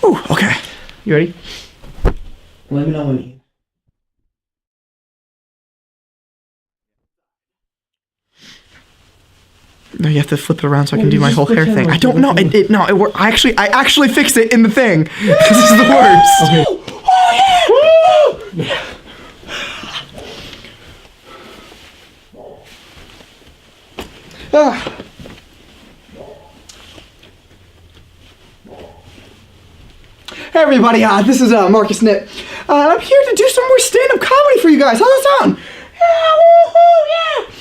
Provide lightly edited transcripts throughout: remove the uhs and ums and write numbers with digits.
Whew, okay. You ready? Let me know when you... No, you have to flip it around so I can do my whole hair thing. I don't know. It worked. I actually fixed it in the thing. This is the worst. Okay. Oh yeah! Ah. Hey everybody, this is Marcus Knipp. I'm here to do some more stand-up comedy for you guys. How's that sound? Yeah, woohoo, yeah!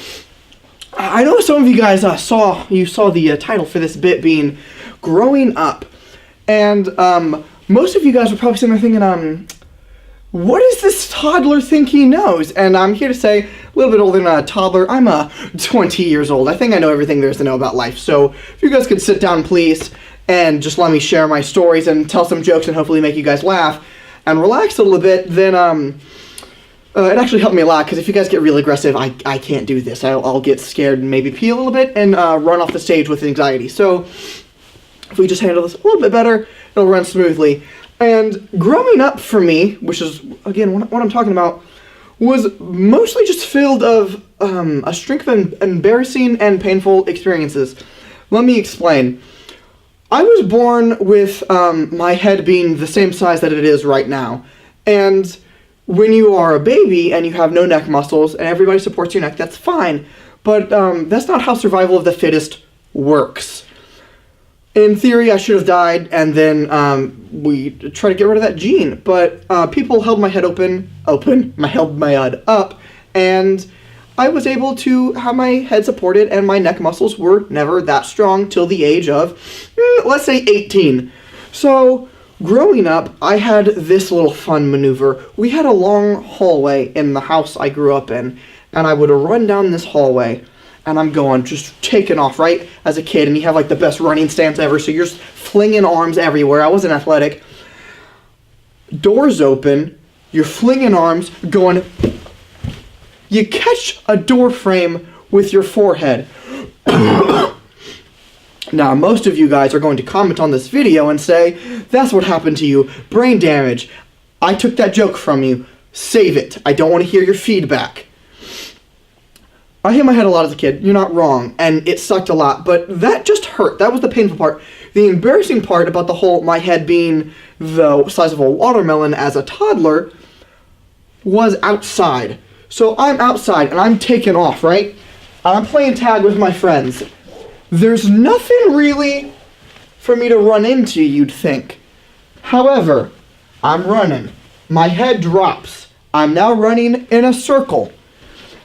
I know some of you guys saw the title for this bit being Growing Up. And most of you guys were probably sitting there thinking, what does this toddler think he knows? And I'm here to say, a little bit older than a toddler, I'm 20 years old. I think I know everything there is to know about life. So if you guys could sit down, please, and just let me share my stories and tell some jokes and hopefully make you guys laugh and relax a little bit, then it actually helped me a lot, because if you guys get really aggressive, I can't do this. I'll get scared and maybe pee a little bit and run off the stage with anxiety. So if we just handle this a little bit better, it'll run smoothly. And growing up for me, which is, again, what I'm talking about, was mostly just filled of a string of embarrassing and painful experiences. Let me explain. I was born with my head being the same size that it is right now. And when you are a baby and you have no neck muscles and everybody supports your neck, that's fine. But that's not how survival of the fittest works. In theory, I should have died, and then we try to get rid of that gene. But people held my head held my head up, and I was able to have my head supported, and my neck muscles were never that strong till the age of, let's say, 18. So growing up, I had this little fun maneuver. We had a long hallway in the house I grew up in, and I would run down this hallway, and I'm going, just taking off, right, as a kid, and you have, like, the best running stance ever, so you're just flinging arms everywhere. I wasn't athletic. Doors open, you're flinging arms, going, you catch a door frame with your forehead. Now, most of you guys are going to comment on this video and say, that's what happened to you, brain damage. I took that joke from you. Save it. I don't want to hear your feedback. I hit my head a lot as a kid. You're not wrong. And it sucked a lot, but that just hurt. That was the painful part. The embarrassing part about the whole my head being the size of a watermelon as a toddler was outside. So I'm outside and I'm taking off, right? I'm playing tag with my friends. There's nothing really for me to run into, you'd think. However, I'm running. My head drops. I'm now running in a circle.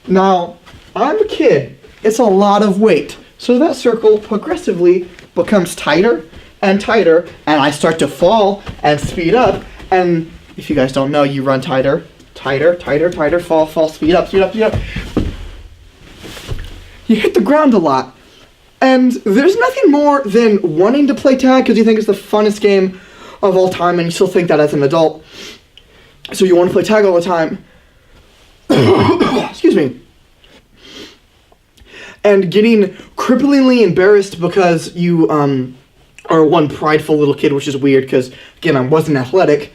Now, I'm a kid. It's a lot of weight. So that circle progressively becomes tighter and tighter, and I start to fall and speed up. And if you guys don't know, you run tighter, tighter, tighter, tighter, fall, speed up, speed up, speed up. You hit the ground a lot. And there's nothing more than wanting to play tag because you think it's the funnest game of all time, and you still think that as an adult. So you want to play tag all the time. Excuse me. And getting cripplingly embarrassed because you are one prideful little kid, which is weird because, again, I wasn't athletic.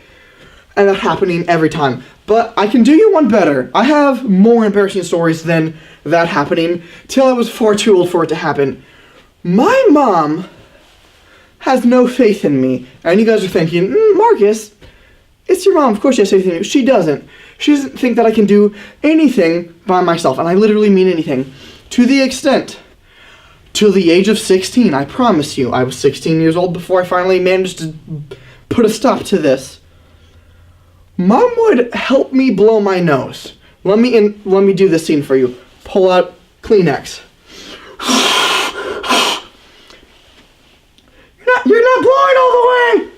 And that happening every time. But I can do you one better. I have more embarrassing stories than that happening till I was far too old for it to happen. My mom has no faith in me. And you guys are thinking, Marcus, it's your mom. Of course she has faith in you. She doesn't. She doesn't think that I can do anything by myself. And I literally mean anything. To the extent, till the age of 16, I promise you, I was 16 years old before I finally managed to put a stop to this. Mom would help me blow my nose. Let me do this scene for you. Pull out Kleenex. You're not blowing all the way.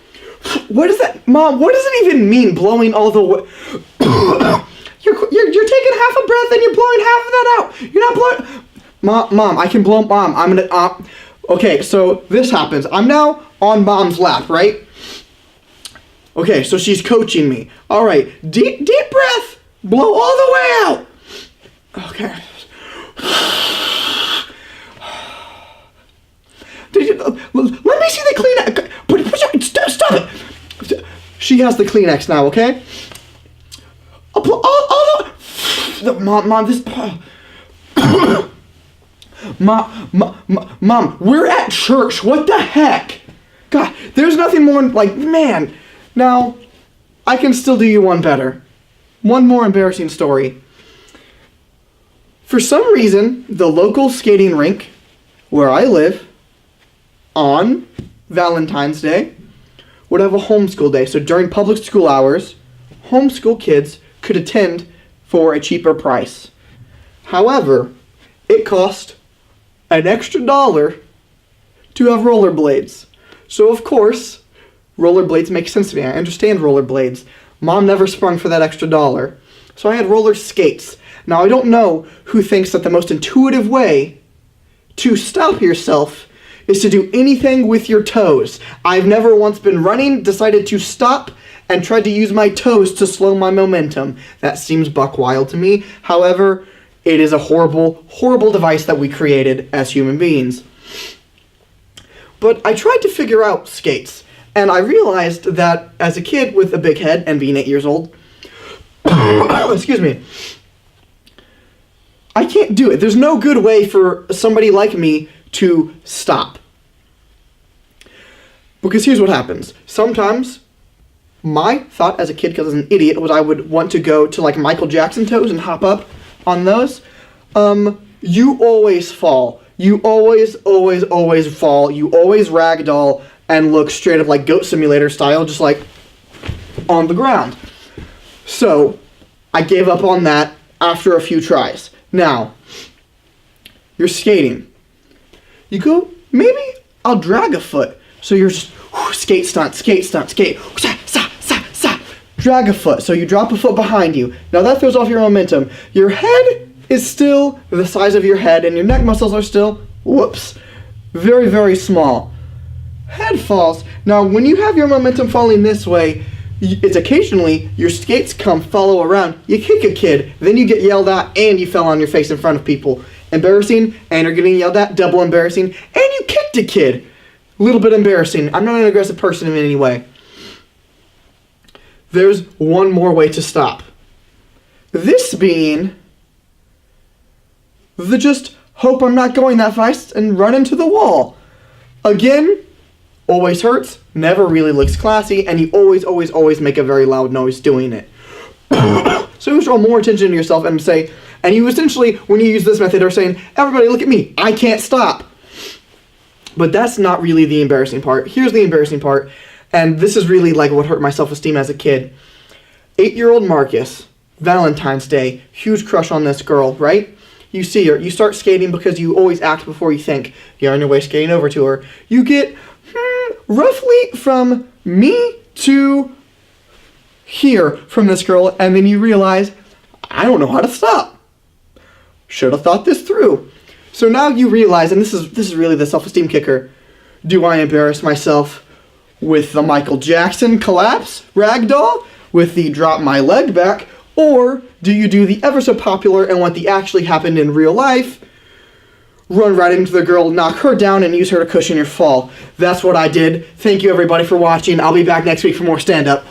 What is that, Mom? What does it even mean, blowing all the way? You're taking half a breath and you're blowing half of that out. You're not blowing. Mom, I can blow. Mom, I'm gonna. Okay, so this happens. I'm now on Mom's lap, right? Okay, so she's coaching me. All right, deep breath. Blow all the way out. Okay. Let me see the Kleenex. Stop it. She has the Kleenex now, okay? Mom, this... Mom, we're at church. What the heck? God, there's nothing more, like, man. Now, I can still do you one better. One more embarrassing story. For some reason, the local skating rink where I live on Valentine's Day would have a homeschool day. So during public school hours, homeschool kids could attend for a cheaper price. However, it cost an extra $1 to have rollerblades. So of course, rollerblades make sense to me. I understand rollerblades. Mom never sprung for that extra $1. So I had roller skates. Now I don't know who thinks that the most intuitive way to stop yourself is to do anything with your toes. I've never once been running, decided to stop, and tried to use my toes to slow my momentum. That seems buck wild to me. However, it is a horrible, horrible device that we created as human beings. But I tried to figure out skates, and I realized that as a kid with a big head and being 8 years old, excuse me, I can't do it. There's no good way for somebody like me to stop. Because here's what happens. Sometimes, my thought as a kid, because I was an idiot, was I would want to go to like Michael Jackson toes and hop up on those. You always fall. You always fall. You always ragdoll and look straight up like Goat Simulator style, just like on the ground. So, I gave up on that after a few tries. Now, you're skating. You go, maybe I'll drag a foot. So you're just skate, stunt, skate, stunt, skate. Drag a foot. So you drop a foot behind you. Now that throws off your momentum. Your head is still the size of your head, and your neck muscles are still, very, very small. Head falls. Now, when you have your momentum falling this way, it's occasionally your skates follow around. You kick a kid, then you get yelled at, and you fell on your face in front of people. Embarrassing, and you're getting yelled at, double embarrassing, and you kicked a kid. A little bit embarrassing. I'm not an aggressive person in any way. There's one more way to stop. This being the just hope I'm not going that fast and run into the wall. Again, always hurts, never really looks classy, and you always make a very loud noise doing it. So you draw more attention to yourself and say, and you essentially, when you use this method, are saying, everybody look at me, I can't stop. But that's not really the embarrassing part. Here's the embarrassing part, and this is really like what hurt my self-esteem as a kid. 8-year-old Marcus, Valentine's Day, huge crush on this girl, right? You see her, you start skating because you always act before you think. You're on your way skating over to her. You get roughly from me to here from this girl, and then you realize, I don't know how to stop. Should have thought this through. So now you realize, and this is really the self-esteem kicker, do I embarrass myself with the Michael Jackson collapse ragdoll, with the drop my leg back, or do you do the ever so popular and what actually happened in real life, run right into the girl, knock her down, and use her to cushion your fall? That's what I did. Thank you everybody for watching. I'll be back next week for more stand-up.